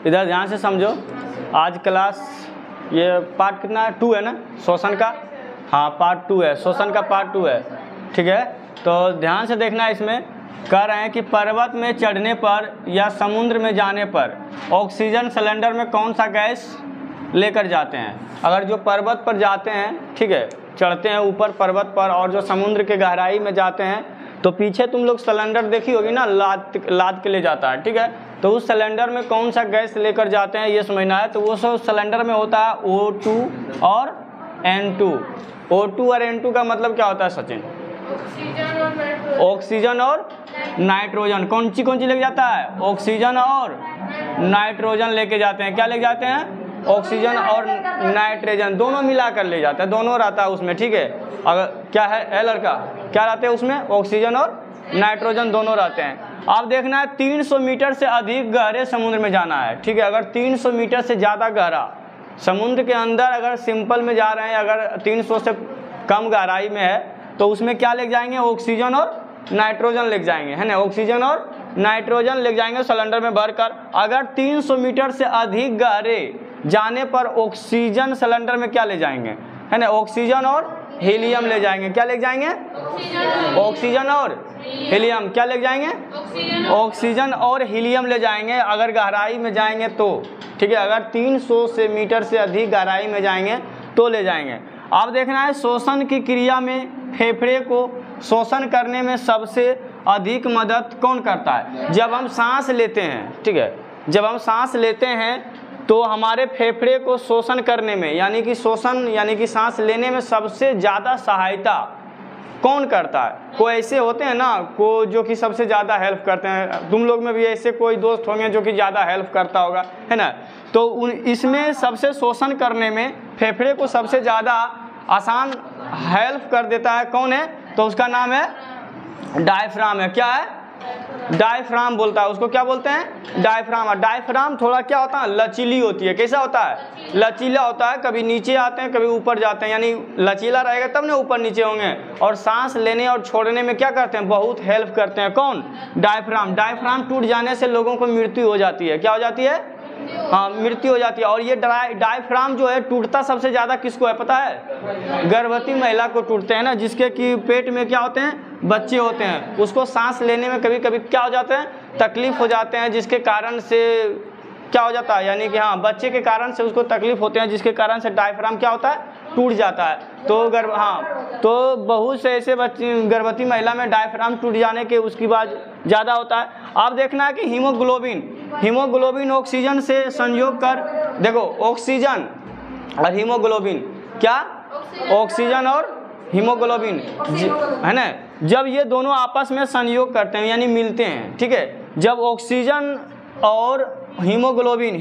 इधर ध्यान से समझो। आज क्लास ये पार्ट कितना है? 2 है ना श्वसन का। हाँ पार्ट 2 है, श्वसन का पार्ट 2 है। ठीक है, तो ध्यान से देखना। इसमें कह रहे हैं कि पर्वत में चढ़ने पर या समुद्र में जाने पर ऑक्सीजन सिलेंडर में कौन सा गैस लेकर जाते हैं। अगर जो पर्वत पर जाते हैं, ठीक है, चढ़ते हैं ऊपर पर्वत पर, और जो समुद्र के गहराई में जाते हैं, तो पीछे तुम लोग सिलेंडर देखी होगी ना, लाद के ले जाता है। ठीक है, तो उस सिलेंडर में कौन सा गैस लेकर जाते हैं ये समझना है। तो वो सब सिलेंडर में होता है O2 और N2। O2 और N2 का मतलब क्या होता है सचिन? ऑक्सीजन और नाइट्रोजन। कौन सी लेके जाता है? ऑक्सीजन और नाइट्रोजन लेके जाते हैं। क्या लेके जाते हैं? ऑक्सीजन और नाइट्रोजन दोनों मिलाकर ले जाते हैं, दोनों रहता है उसमें। ठीक है, अगर क्या है लड़का, क्या रहते हैं उसमें? ऑक्सीजन और नाइट्रोजन दोनों रहते हैं। अब देखना है 300 मीटर से अधिक गहरे समुद्र में जाना है। ठीक है, अगर 300 मीटर से ज़्यादा गहरा समुद्र के अंदर अगर सिंपल में जा रहे हैं, अगर 300 से कम गहराई में है, तो उसमें क्या ले जाएंगे? ऑक्सीजन और नाइट्रोजन ले जाएंगे, है ना। ऑक्सीजन और नाइट्रोजन ले जाएंगे सिलेंडर में भरकर। अगर 300 मीटर से अधिक गहरे जाने पर ऑक्सीजन सिलेंडर में क्या ले जाएंगे? है ना, ऑक्सीजन और हीलियम ले जाएंगे। क्या ले जाएंगे? ऑक्सीजन और हीलियम। क्या ले जाएंगे? ऑक्सीजन और हीलियम ले जाएंगे अगर गहराई में जाएंगे तो। ठीक है, अगर 300 से मीटर से अधिक गहराई में जाएंगे तो ले जाएंगे। अब देखना है श्वसन की क्रिया में फेफड़े को श्वसन करने में सबसे अधिक मदद कौन करता है? जब हम सांस लेते हैं, ठीक है, जब हम सांस लेते हैं तो हमारे फेफड़े को श्वसन करने में, यानी कि श्वसन यानी कि सांस लेने में सबसे ज़्यादा सहायता कौन करता है? कोई ऐसे होते हैं ना को जो कि सबसे ज़्यादा हेल्प करते हैं। तुम लोग में भी ऐसे कोई दोस्त होंगे जो कि ज़्यादा हेल्प करता होगा, है ना। तो इसमें सबसे श्वसन करने में फेफड़े को सबसे ज़्यादा आसान हेल्प कर देता है कौन है? तो उसका नाम है डायफ्राम है। क्या है? डायफ्राम बोलता है उसको। क्या बोलते हैं? डायफ्राम। डायफ्राम थोड़ा क्या होता है? लचीली होती है। कैसा होता है? लचीला होता है। कभी नीचे आते हैं, कभी ऊपर जाते हैं, यानी लचीला रहेगा तब ना ऊपर नीचे होंगे। और सांस लेने और छोड़ने में क्या करते हैं? बहुत हेल्प करते हैं। कौन? डायफ्राम। डायफ्राम टूट जाने से लोगों को मृत्यु हो जाती है। क्या हो जाती है? हाँ, मृत्यु हो जाती है। और ये डायफ्राम जो है टूटता सबसे ज़्यादा किसको है पता है? गर्भवती महिला को टूटते हैं ना, जिसके कि पेट में क्या होते हैं? बच्चे होते हैं। उसको सांस लेने में कभी कभी क्या हो जाते हैं? तकलीफ हो जाते हैं, जिसके कारण से क्या हो जाता है? यानी कि हाँ, बच्चे के कारण से उसको तकलीफ होते हैं, जिसके कारण से डायफ्राम क्या होता है? टूट जाता है। तो बहुत से ऐसे बच्चे गर्भवती महिला में डायफ्राम टूट जाने के उसकी बाद ज़्यादा होता है। आप देखना है कि हीमोग्लोबिन ऑक्सीजन से संयोग कर, देखो ऑक्सीजन और हीमोग्लोबिन, क्या? ऑक्सीजन और हीमोग्लोबिन, है ना। जब ये दोनों आपस में संयोग करते हैं यानी मिलते हैं, ठीक है, जब ऑक्सीजन और हीमोग्लोबिन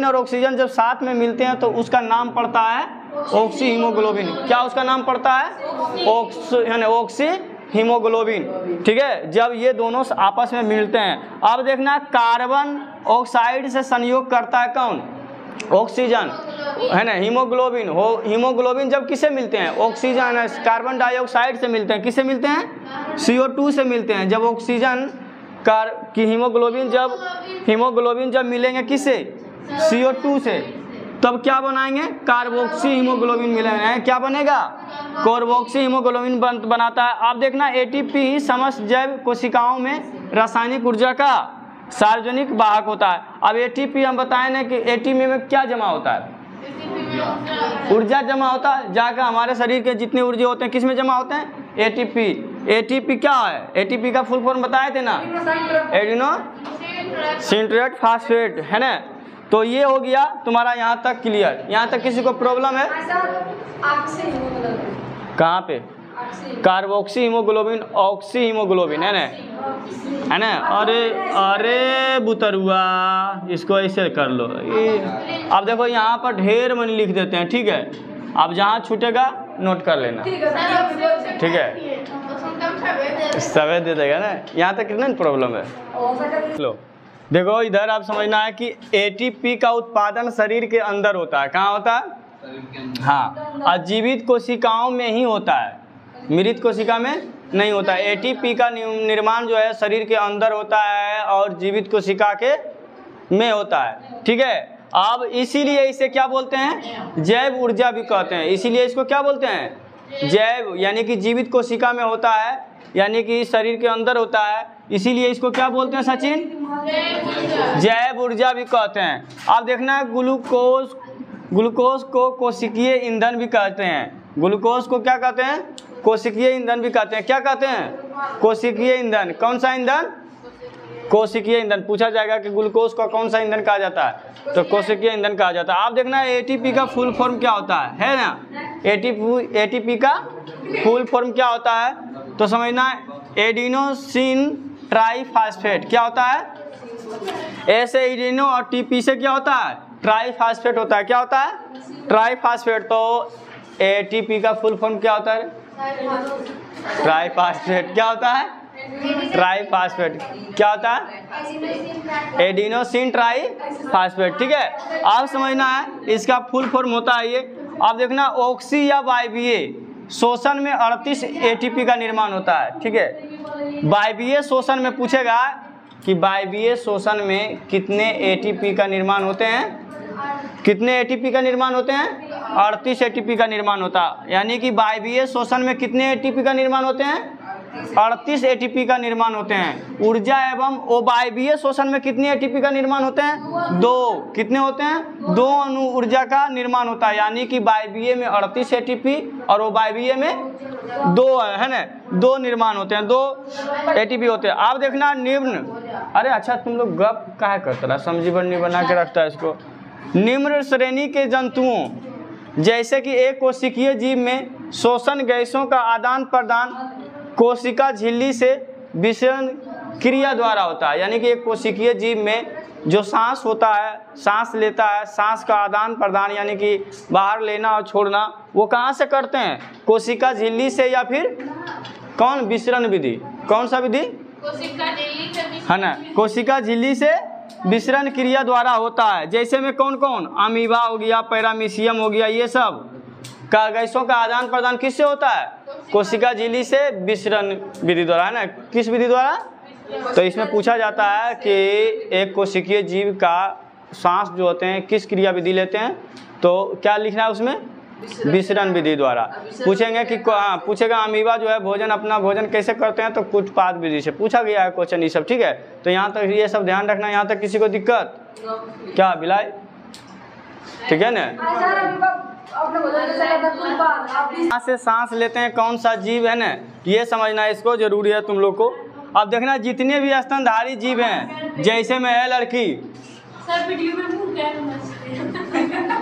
और ऑक्सीजन जब साथ में मिलते हैं तो उसका नाम पड़ता है ऑक्सी हीमोग्लोबिन। क्या उसका नाम पड़ता है? Oxy haemoglobin. ठीक है, जब ये दोनों आपस में मिलते हैं। अब देखना कार्बन ऑक्साइड से संयोग करता है कौन? ऑक्सीजन, है ना। हीमोग्लोबिन जब किसे मिलते हैं? ऑक्सीजन कार्बन डाइऑक्साइड से मिलते हैं। किसे मिलते हैं? CO2 से मिलते हैं। जब ऑक्सीजन की हीमोग्लोबिन जब मिलेंगे किसे? CO2 से, तब क्या बनाएंगे? कार्बोक्सी हीमोग्लोबिन मिलेंगे। क्या बनेगा? कार्बोक्सी हीमोग्लोबिन बनाता है। आप देखना ATP समस्त जैव कोशिकाओं में रासायनिक ऊर्जा का सार्वजनिक वाहक होता है। अब ATP हम बताएं ना कि ATP में क्या जमा होता है? ऊर्जा जमा होता है। जाकर हमारे शरीर के जितने ऊर्जा होते हैं किस में जमा होते हैं? ATP क्या है? ATP का फुल फॉर्म बताए थे ना, एडिनो सिंट्रेट फास्फेट, है ना। तो ये हो गया तुम्हारा यहाँ तक क्लियर। यहाँ तक किसी को प्रॉब्लम है? कहाँ पे? कार्बोक्सी हीमोग्लोबिन, ऑक्सी हीमोग्लोबिन, है ना। अरे बुतरुआ, इसको ऐसे कर लो। अब देखो यहाँ पर ढेर मन लिख देते हैं, ठीक है। अब जहाँ छूटेगा नोट कर लेना, ठीक है। सवेद दे देगा ना। यहाँ तक कितना प्रॉब्लम है? लो देखो, इधर आप समझना है कि ATP का उत्पादन शरीर के अंदर होता है। कहाँ होता है? हाँ, और जीवित कोशिकाओं में ही होता है, मृत कोशिका में नहीं होता है। ATP का निर्माण जो है शरीर के अंदर होता है और जीवित कोशिका के में होता है, ठीक है। अब इसीलिए इसे क्या बोलते हैं, जैव ऊर्जा भी कहते हैं। इसीलिए इसको क्या बोलते हैं, जैव, यानी कि जीवित कोशिका में होता है, यानी कि शरीर के अंदर होता है, इसीलिए इसको क्या बोलते हैं सचिन, जैव ऊर्जा भी कहते हैं। आप देखना ग्लूकोज को कोशिकीय ईंधन भी कहते हैं। ग्लूकोज को क्या कहते हैं, कोशिकीय ईंधन भी कहते हैं। क्या कहते हैं, कोशिकीय ईंधन। कौन सा ईंधन, कोशिकीय ईंधन। पूछा जाएगा कि ग्लूकोज का कौन सा ईंधन कहा जाता है, तो कोशिकीय ईंधन कहा जाता है। आप देखना एटीपी का फुल फॉर्म क्या होता है ना, एटीपी का फुल फॉर्म क्या होता है, तो समझना एडिनोसिन ट्राईफास्फेट। क्या होता है, ऐसे एडिनो और टीपी से क्या होता है, ट्राईफास्फेट होता है। क्या होता है, ट्राईफास्फेट। तो एटीपी का फुल फॉर्म क्या होता है, ट्राईफास्फेट। क्या होता है, ट्राईफास्फेट। क्या होता है, एडिनोसिन ट्राईफास्फेट, ठीक है। आप समझना है इसका फुल फॉर्म होता है ये। आप देखना ऑक्सी या वायवीय शोषण में 38 एटीपी का निर्माण होता है, ठीक है। वायवीय शोषण में पूछेगा कि वायवीय शोषण में कितने एटीपी का निर्माण होते हैं, कितने एटीपी का निर्माण होते हैं, 38 एटीपी का निर्माण होता है। यानी कि वायवीय शोषण में कितने एटीपी का निर्माण होते हैं, 38 एटीपी का निर्माण होते हैं। ऊर्जा एवं अवायवीय शोषण में कितने एटीपी का निर्माण होते हैं, 2। कितने होते हैं, 2 अणु ऊर्जा का निर्माण होता है। यानी कि वायवीय में 38 एटीपी और अवायवीय में 2 है ना, 2 निर्माण होते हैं, 2 एटीपी होते हैं। आप देखना निम्न, अरे अच्छा तुम लोग गप काहे करते रहा, समझी बनी बना के रखता है इसको। निम्न श्रेणी के जंतुओं जैसे कि एक कोशिकीय जीव में शोषण गैसों का आदान प्रदान कोशिका झिल्ली से विसरण क्रिया द्वारा होता है। यानी कि एक कोशिकीय जीव में जो सांस होता है, सांस लेता है, सांस का आदान प्रदान यानी कि बाहर लेना और छोड़ना, वो कहाँ से करते हैं, कोशिका झिल्ली से, या फिर कौन, विसरण विधि। कौन सा विधि, है ना, कोशिका झिल्ली से विसरण क्रिया द्वारा होता है। जैसे में कौन कौन, अमीबा हो गया, पैरामीशियम हो गया, ये सब का गैसों का आदान प्रदान किससे होता है, कोशिका झिल्ली से विसरण विधि द्वारा, है ना। किस विधि द्वारा, तो इसमें पूछा जाता है कि एक कोशिकीय जीव का सांस जो होते हैं किस क्रिया विधि लेते हैं, तो क्या लिखना है उसमें, विसरण विधि द्वारा। पूछेंगे कि पूछेगा अमीबा जो है भोजन, अपना भोजन कैसे करते हैं, तो कुटपाद विधि से पूछा गया है क्वेश्चन ये सब, ठीक है। तो यहाँ तक ये सब ध्यान रखना, यहाँ तक किसी को दिक्कत क्या बिलाई, ठीक है ना। यहाँ से सांस लेते हैं कौन सा जीव है ना, ये समझना इसको जरूरी है तुम लोग को। अब देखना जितने भी स्तनधारी जीव हैं, जैसे में है लड़की,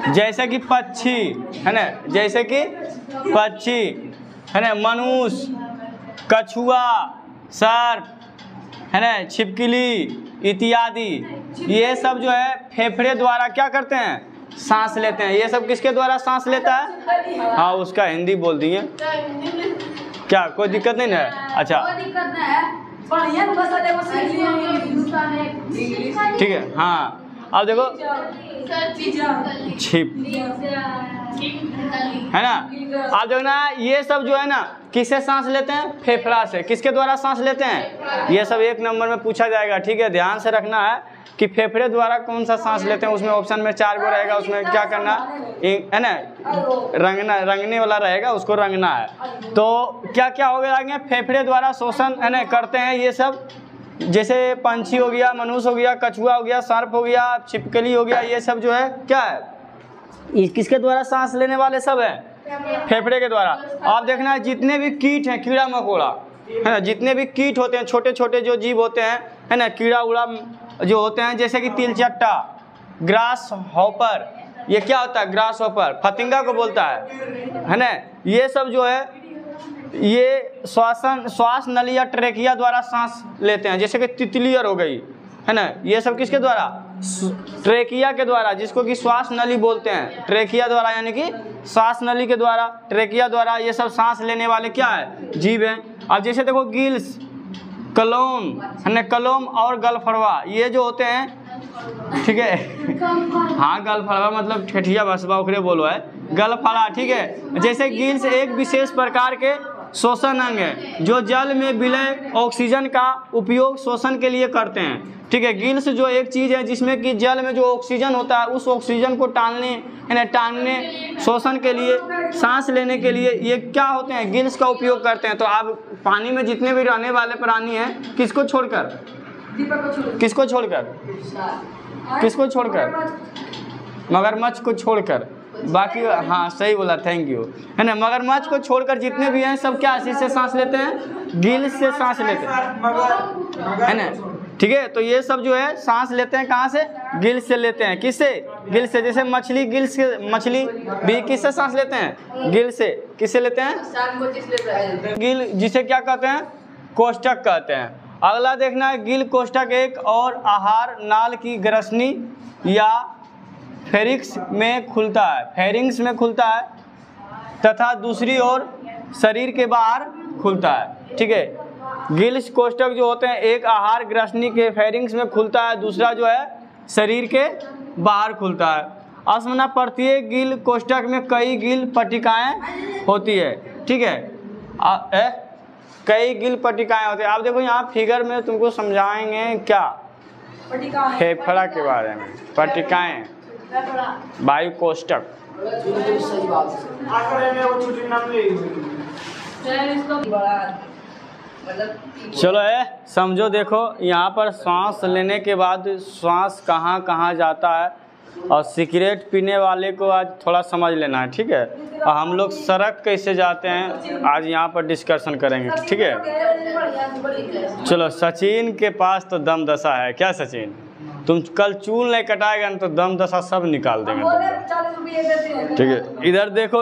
जैसे कि पक्षी है ना, जैसे कि पक्षी है ना, मनुष्य, कछुआ, सर्प है ना, छिपकली इत्यादि, ये सब जो है फेफड़े द्वारा क्या करते हैं, सांस लेते हैं। ये सब किसके द्वारा सांस लेता है, हाँ उसका हिंदी बोल दिए, क्या कोई दिक्कत नहीं है, अच्छा ठीक है। हाँ अब देखो छिप है ना, आप देखना ये सब जो है ना किससे सांस लेते हैं, फेफड़ा से। किसके द्वारा सांस लेते हैं, ये सब 1 नंबर में पूछा जाएगा, ठीक है। ध्यान से रखना है कि फेफड़े द्वारा कौन सा सांस लेते हैं, उसमें ऑप्शन में 4 गो रहेगा, उसमें क्या करना है ना, रंगने वाला रहेगा, उसको रंगना है। तो क्या क्या हो गया, फेफड़े द्वारा शोषण है ना करते हैं ये सब, जैसे पंछी हो गया, मनुष्य हो गया, कछुआ हो गया, सर्प हो गया, छिपकली हो गया, ये सब जो है क्या है, किसके द्वारा सांस लेने वाले सब है, फेफड़े के द्वारा। आप देखना है जितने भी कीट हैं, कीड़ा मकोड़ा है ना, जितने भी कीट होते हैं, छोटे छोटे जो जीव होते हैं है ना, कीड़ा उड़ा जो होते हैं, जैसे कि तिलचट्टा, ग्रास हॉपर, ये क्या होता है, ग्रास हॉपर फतिंगा को बोलता है ना, ये सब जो है ये श्वास नली या ट्रेकिया द्वारा सांस लेते हैं। जैसे कि तितलियर हो गई है ना, ये सब किसके द्वारा, ट्रेकिया के द्वारा, जिसको कि श्वास नली बोलते हैं, ट्रेकिया द्वारा, यानी कि श्वास नली के द्वारा, ट्रेकिया द्वारा ये सब सांस लेने वाले क्या है, जीव हैं। अब जैसे देखो गिल्स, कलोम है ना, कलोम और गलफड़वा, ये जो होते हैं, ठीक है हाँ गलफड़वा मतलब ठेठिया बसबा उखरे बोलो है, गलफड़ा, ठीक है। जैसे गिल्स एक विशेष प्रकार के शोषण अंग है, जो जल में विलय ऑक्सीजन का उपयोग शोषण के लिए करते हैं। ठीक है, गिल्स जो एक चीज़ है जिसमें कि जल में जो ऑक्सीजन होता है उस ऑक्सीजन को टालने शोषण के लिए, सांस लेने के लिए ये क्या होते हैं, गिल्स का उपयोग करते हैं। तो आप पानी में जितने भी रहने वाले प्राणी हैं किसको छोड़कर, किसको छोड़कर मगरमच्छ को छोड़कर, बाकी हाँ सही बोला, थैंक यू, है ना। मगरमच्छ को छोड़कर जितने भी हैं सब क्या से सांस लेते हैं, गिल्स से सांस लेते हैं, है ना। ठीक है, तो ये सब जो है सांस लेते हैं कहाँ से, गिल्स से लेते हैं। किससे, गिल्स से। जैसे मछली मछली भी किससे सांस लेते हैं, गिल से। किससे लेते हैं, गिल, जिसे क्या कहते हैं, कोष्ठक कहते हैं। अगला देखना है, गिल कोष्ठक एक और आहार नाल की ग्रसनी या फेरिक्स में खुलता है, फेरिंग्स में खुलता है तथा दूसरी ओर शरीर के बाहर खुलता है। ठीक है, गिल्स कोष्ठक जो होते हैं एक आहार ग्रसनी के फेरिंग्स में खुलता है, दूसरा जो है शरीर के बाहर खुलता है। असमना प्रत्येक गिल कोष्ठक में कई गिल पट्टिकाएं होती है। ठीक है, कई गिल पट्टिकाएं होती है। आप देखो यहाँ फिगर में तुमको समझाएंगे क्या, फेफड़ा के बारे में, पट्टिकाएं, वायु कोष्ठक। चलो समझो, देखो यहाँ पर सांस लेने के बाद सांस कहाँ कहाँ जाता है, और सिगरेट पीने वाले को आज थोड़ा समझ लेना है। ठीक है, और हम लोग सड़क कैसे जाते हैं आज यहाँ पर डिस्कशन करेंगे। ठीक है, चलो। सचिन के पास तो दम दशा है। क्या सचिन, तुम कल चूल नहीं कटाएगा ना तो दम दशा सब निकाल देंगे। ठीक है, इधर देखो,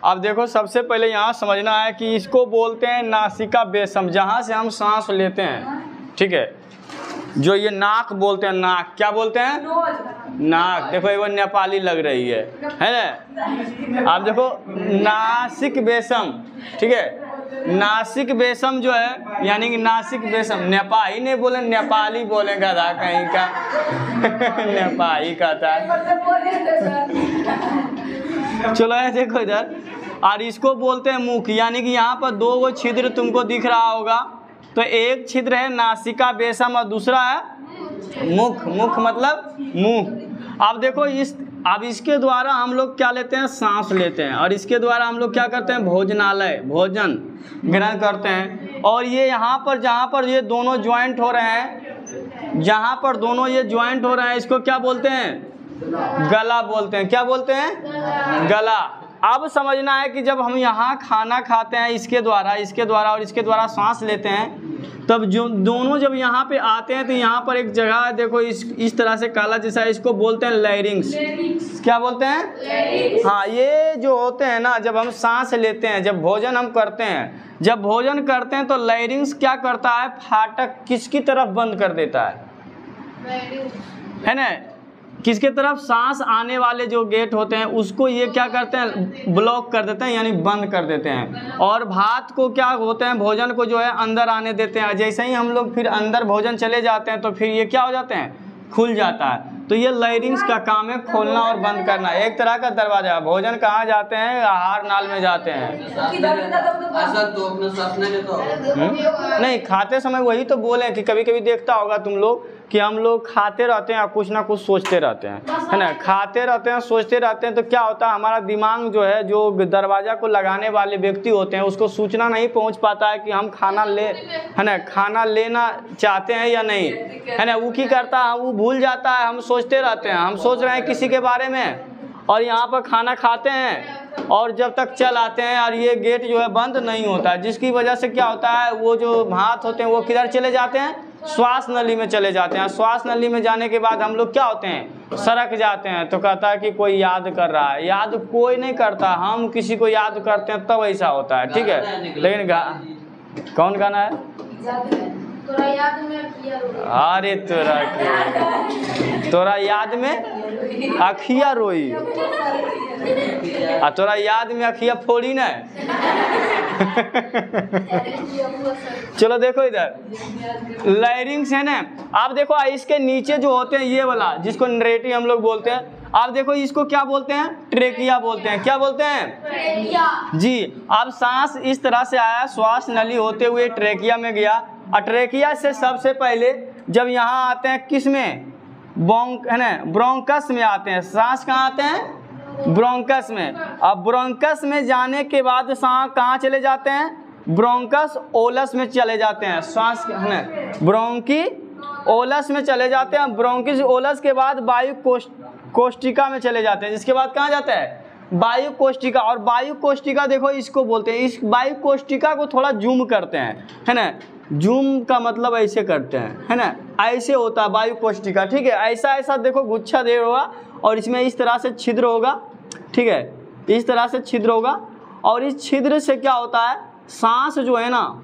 अब देखो सबसे पहले यहाँ समझना है कि इसको बोलते हैं नासिका बेसम, जहाँ से हम सांस लेते हैं। ठीक है, जो ये नाक बोलते हैं, नाक क्या बोलते हैं, नाक। देखो ये वो नेपाली लग रही है ना। आप देखो नासिक बेसम, ठीक है, नासिक बेसम जो है यानी कि नासिक बेसम, नेपाली नहीं बोले, नेपाली बोले गधा कहीं का नेपाली कहता है। चलो देखो इधर, और इसको बोलते हैं मुख, यानी कि यहाँ पर दो वो छिद्र तुमको दिख रहा होगा। तो एक छिद्र है नासिका बेसम और दूसरा है मुख। मुख मतलब मुंह। अब देखो अब इसके द्वारा हम लोग क्या लेते हैं, सांस लेते हैं, और इसके द्वारा हम लोग क्या करते हैं, भोजनालय, भोजन ग्रहण करते हैं। और ये यहाँ पर जहाँ पर ये दोनों ज्वाइंट हो रहे हैं, जहाँ पर दोनों ये ज्वाइंट हो रहे हैं, इसको क्या बोलते हैं, गला बोलते हैं। क्या बोलते हैं, गला। अब समझना है कि जब हम यहाँ खाना खाते हैं इसके द्वारा और इसके द्वारा सांस लेते हैं, तब जो दोनों जब यहाँ पे आते हैं तो यहाँ पर एक जगह है, देखो इस तरह से काला जैसा, इसको बोलते हैं लैरिंग्स। क्या बोलते हैं, हाँ, ये जो होते हैं ना, जब हम सांस लेते हैं, जब भोजन हम करते हैं, जब भोजन करते हैं तो लैरिंग्स क्या करता है, फाटक किसकी तरफ बंद कर देता है ना, किसके तरफ, सांस आने वाले जो गेट होते हैं उसको ये क्या करते हैं, ब्लॉक कर देते हैं, यानी बंद कर देते हैं। और भात को क्या होते हैं, भोजन को जो है अंदर आने देते हैं। जैसे ही हम लोग फिर अंदर भोजन चले जाते हैं तो फिर ये क्या हो जाते हैं, खुल जाता है। तो ये लैरिंग्स का काम है, खोलना और बंद करना, एक तरह का दरवाजा। भोजन कहाँ जाते हैं, आहार नाल में जाते हैं। नहीं, खाते समय वही तो बोले कि कभी कभी देखता होगा तुम लोग कि हम लोग खाते रहते हैं, कुछ ना कुछ सोचते रहते हैं, है ना। खाते रहते हैं, सोचते रहते हैं, तो क्या होता है, हमारा दिमाग जो है, जो दरवाजा को लगाने वाले व्यक्ति होते हैं, उसको सूचना नहीं पहुंच पाता है कि हम खाना ले, है ना, खाना लेना चाहते हैं या नहीं, है ना। वो की करता है, वो भूल जाता है, हम सोचते रहते हैं, हम सोच रहे हैं किसी के बारे में, और यहाँ पर खाना खाते हैं, और जब तक चल आते हैं और ये गेट जो है बंद नहीं होता है, जिसकी वजह से क्या होता है, वो जो भात होते हैं वो किधर चले जाते हैं, श्वास नली में चले जाते हैं। श्वास नली में जाने के बाद हम लोग क्या होते हैं, सरक जाते हैं। तो कहता है कि कोई याद कर रहा है, याद कोई नहीं करता, हम किसी को याद करते हैं तब ऐसा होता है। ठीक है, लेकिन कौन गाना है, अरे तोरा याद में अखिया रोई, तोरा याद में अखिया फोड़ी ना। चलो देखो इधर लैरिंग्स है ना। आप देखो इसके नीचे जो होते हैं ये वाला जिसको नरेटिव हम लोग बोलते हैं, आप देखो इसको क्या बोलते हैं, ट्रेकिया बोलते हैं। क्या बोलते हैं? ट्रेकिया जी। अब सांस इस तरह से आया, श्वास नली होते हुए ट्रेकिया में गया, और ट्रेकिया से सबसे पहले जब यहाँ आते हैं किस में, है ना, ब्रोंकस में आते हैं। सांस कहाँ आते हैं? ब्रोंकस में। अब ब्रोंकस में जाने के बाद सांस कहाँ चले जाते हैं? ब्रोंकस ओलस में चले जाते हैं। सांस है ना, ब्रोंकी ओलस में चले जाते हैं। ब्रोंकिस ओलस के बाद वायु कोष्टिका में चले जाते हैं, जिसके बाद कहाँ जाता है? वायु कोष्टिका। और वायु कोष्टिका देखो इसको बोलते हैं, इस वायु कोष्टिका को थोड़ा जूम करते हैं, है ना, जूम का मतलब ऐसे करते हैं, है ना, ऐसे होता है वायु कोष्टिका। ठीक है, ऐसा ऐसा देखो गुच्छा दे होगा और इसमें इस तरह से छिद्र होगा। ठीक है, इस तरह से छिद्र होगा, और इस छिद्र से क्या होता है, सांस जो है ना,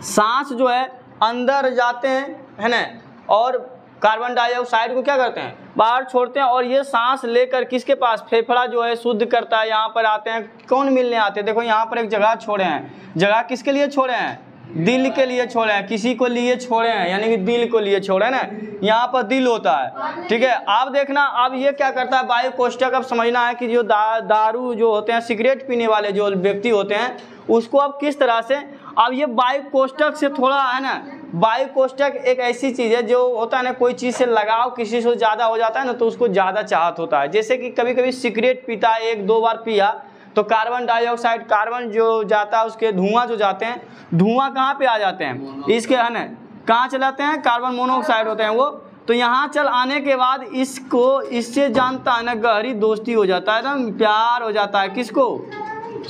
सांस जो है अंदर जाते हैं, है ना, और कार्बन डाइऑक्साइड को क्या करते हैं, बाहर छोड़ते हैं। और ये सांस लेकर किसके पास, फेफड़ा जो है शुद्ध करता है। यहाँ पर आते हैं, कौन मिलने आते हैं? देखो यहाँ पर एक जगह छोड़े हैं। जगह किसके लिए छोड़े हैं? दिल के लिए छोड़े हैं, किसी को लिए छोड़े हैं, यानी कि दिल को लिए छोड़े हैं ना। यहाँ पर दिल होता है। ठीक है, आप देखना, अब ये क्या करता है, वायु कोष्ठक। अब समझना है कि जो दारू जो होते हैं, सिगरेट पीने वाले जो व्यक्ति होते हैं, उसको अब किस तरह से, अब ये वायु कोष्ठक से थोड़ा, है ना, वायु कोष्ठक एक ऐसी चीज़ है जो होता है ना, कोई चीज़ से लगाव किसी से ज़्यादा हो जाता है ना, तो उसको ज़्यादा चाहत होता है। जैसे कि कभी कभी सिगरेट पीता है, 1-2 बार पिया तो कार्बन डाइऑक्साइड, कार्बन जो जाता है उसके धुआं जो जाते हैं, धुआं कहाँ पे आ जाते हैं, इसके, है ना, कहाँ चलाते हैं, कार्बन मोनोऑक्साइड होते हैं वो। तो यहाँ चल आने के बाद इसको, इससे जानता है ना, गहरी दोस्ती हो जाता है ना, प्यार हो जाता है। किसको?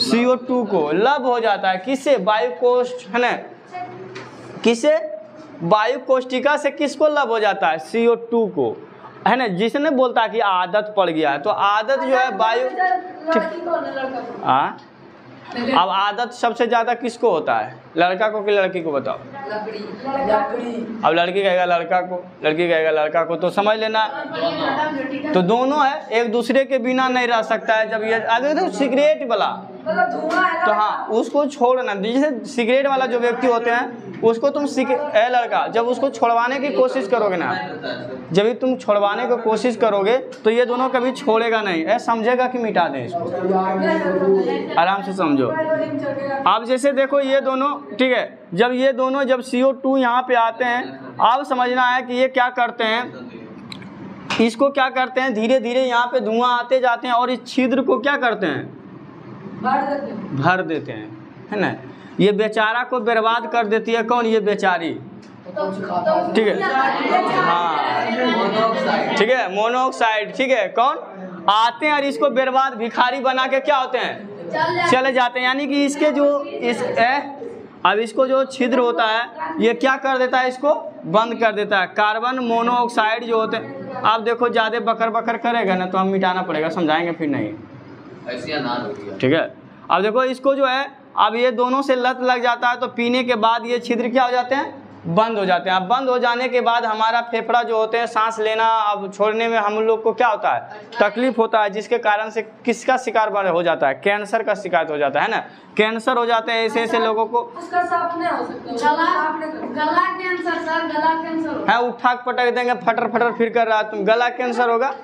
CO2 को लव हो जाता है। किससे? वायु कोष्ठ, है ना, किससे? वायु कोष्ठिका से किसको लव हो जाता है? CO2 को, है ना। जिसने बोलता है कि आदत पड़ गया है, तो आदत जो है वायु, अब आदत सबसे ज्यादा किसको होता है, लड़का को कि लड़की को? बताओ। अब लड़की कहेगा लड़का को, लड़की कहेगा लड़का को, तो समझ लेना तो दोनों है, एक दूसरे के बिना नहीं रह सकता है। जब ये आगे तो सिगरेट वाला, तो हाँ उसको छोड़ना। जैसे सिगरेट वाला जो व्यक्ति होते हैं उसको तुम लड़का जब उसको छुड़वाने की कोशिश करोगे ना, जब भी तुम छुड़वाने की कोशिश करोगे तो ये दोनों कभी छोड़ेगा नहीं, समझेगा कि मिटा दें इसको। आराम से समझो। अब जैसे देखो ये दोनों, ठीक है, जब ये दोनों जब CO2 यहाँ पे आते हैं, अब समझना है कि ये क्या करते हैं, इसको क्या करते हैं, धीरे धीरे यहाँ पे धुआं आते जाते हैं और इस छिद्र को क्या करते हैं, भर देते हैं, है ना। ये बेचारा को बर्बाद कर देती है। कौन? ये बेचारी, ठीक है, हाँ ठीक है, मोनोऑक्साइड, ठीक है। कौन आते हैं और इसको बर्बाद, भिखारी बना के क्या होते हैं, चले जाते हैं। यानी कि इसके जो अब इसको जो छिद्र होता है ये क्या कर देता है, इसको बंद कर देता है। कार्बन मोनोऑक्साइड जो होते हैं, आप देखो ज़्यादा बकर बकर करेगा ना तो हम मिटाना पड़ेगा, समझाएंगे फिर नहीं, ठीक है। अब देखो इसको जो है, अब ये दोनों से लत लग जाता है तो पीने के बाद ये छिद्र क्या हो जाते हैं, बंद हो जाते हैं। अब बंद हो जाने के बाद हमारा फेफड़ा जो होते हैं, सांस लेना अब छोड़ने में हम लोग को क्या होता है, तकलीफ होता है, जिसके कारण से किसका शिकार हो जाता है, कैंसर का शिकार हो जाता है ना। कैंसर हो जाते हैं ऐसे ऐसे लोगों को। उसका साफ नहीं हो सकता, गला कैंसर, सर गला कैंसर है, उठा पटक देंगे, फटर फटर फिर कर रहा है, तुम गला कैंसर होगा।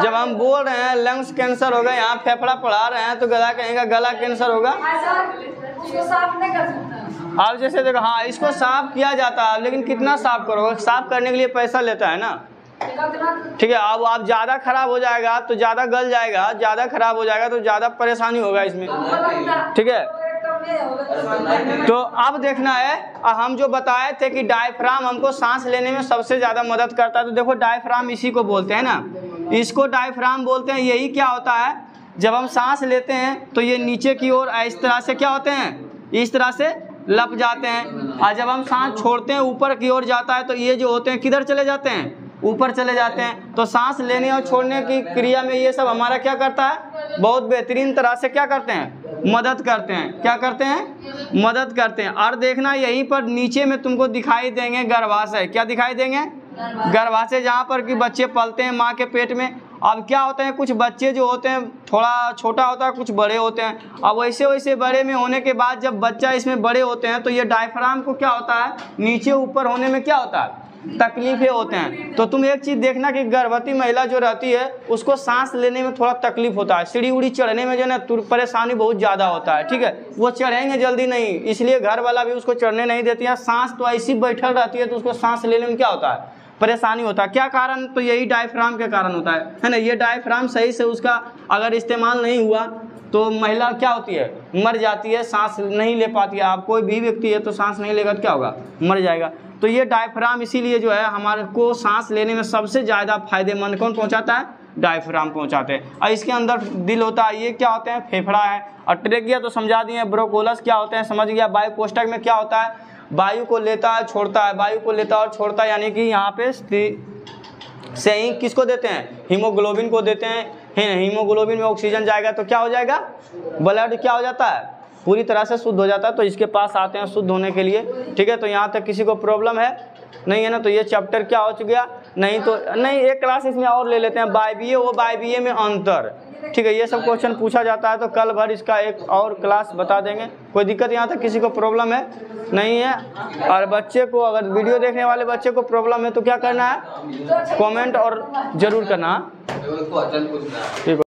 जब हम बोल रहे हैं लंग्स कैंसर होगा, यहाँ फेफड़ा पढ़ा रहे हैं तो गला कहेंगे गला कैंसर होगा। उसको साफ नहीं कर सकता। अब जैसे देखो, हाँ इसको साफ किया जाता है, लेकिन कितना साफ करोगे, साफ करने के लिए पैसा लेता है ना, ठीक है। अब आप ज़्यादा खराब हो जाएगा तो ज़्यादा गल जाएगा, ज़्यादा खराब हो जाएगा तो ज़्यादा परेशानी होगा इसमें, ठीक है। तो अब देखना है, हम जो बताए थे कि डायफ्राम हमको सांस लेने में सबसे ज़्यादा मदद करता है, तो देखो डायफ्राम इसी को बोलते हैं ना, इसको डायफ्राम बोलते हैं। यही क्या होता है, जब हम सांस लेते हैं तो ये नीचे की ओर इस तरह से क्या होते हैं, इस तरह से लप जाते हैं, और जब हम सांस छोड़ते हैं ऊपर की ओर जाता है तो ये जो होते हैं किधर चले जाते हैं, ऊपर चले जाते हैं। तो सांस लेने और छोड़ने की क्रिया में ये सब हमारा क्या करता है, बहुत बेहतरीन तरह से क्या करते हैं, मदद करते हैं। क्या करते हैं, मदद करते हैं। और देखना यहीं पर नीचे में तुमको दिखाई देंगे गर्भाशय। क्या दिखाई देंगे? गर्भाशय, जहाँ पर कि बच्चे पलते हैं माँ के पेट में। अब क्या होते हैं, कुछ बच्चे जो होते हैं थोड़ा छोटा होता है, कुछ बड़े होते हैं। अब वैसे वैसे बड़े में होने के बाद जब बच्चा इसमें बड़े होते हैं तो ये डायफ्राम को क्या होता है, नीचे ऊपर होने में क्या होता है, तकलीफें होते हैं। तो तुम एक चीज़ देखना कि गर्भवती महिला जो रहती है उसको सांस लेने में थोड़ा तकलीफ होता है, सीढ़ी उड़ी चढ़ने में जो है ना परेशानी बहुत ज़्यादा होता है, ठीक है। वो चढ़ेंगे जल्दी नहीं, इसलिए घर वाला भी उसको चढ़ने नहीं देती है। सांस तो ऐसी बैठल रहती है तो उसको सांस लेने में क्या होता है, परेशानी होता है। क्या कारण? तो यही डायफ्राम के कारण होता है ना। ये डायफ्राम सही से उसका अगर इस्तेमाल नहीं हुआ तो महिला क्या होती है, मर जाती है, सांस नहीं ले पाती है। आप कोई भी व्यक्ति है तो सांस नहीं लेगा तो क्या होगा, मर जाएगा। तो ये डायफ्राम इसीलिए जो है हमारे को सांस लेने में सबसे ज़्यादा फायदेमंद कौन पहुंचाता है, डायफ्राम पहुंचाते हैं। और इसके अंदर दिल होता है, ये क्या होते हैं, फेफड़ा है। और ट्रेकिया तो समझा दिए, ब्रोंकोलस क्या होते हैं समझ गया। वायु कोष्ठक में क्या होता है, वायु को लेता है छोड़ता है, वायु को लेता है और छोड़ता है, यानी कि यहाँ पे से ही किसको देते हैं, हीमोग्लोबिन को देते हैं। हीमोग्लोबिन में ऑक्सीजन जाएगा तो क्या हो जाएगा, ब्लड क्या हो जाता है, पूरी तरह से शुद्ध हो जाता है। तो इसके पास आते हैं शुद्ध होने के लिए, ठीक है। तो यहाँ तक किसी को प्रॉब्लम है नहीं है ना। तो ये चैप्टर क्या हो गया, नहीं तो नहीं, एक क्लास इसमें और ले लेते हैं, वायवीय वो वायवीय में अंतर, ठीक है। ये सब क्वेश्चन पूछा जाता है तो कल भर इसका एक और क्लास बता देंगे। कोई दिक्कत यहाँ तक किसी को प्रॉब्लम है नहीं है। और बच्चे को, अगर वीडियो देखने वाले बच्चे को प्रॉब्लम है तो क्या करना है, कमेंट और जरूर करना, ठीक है।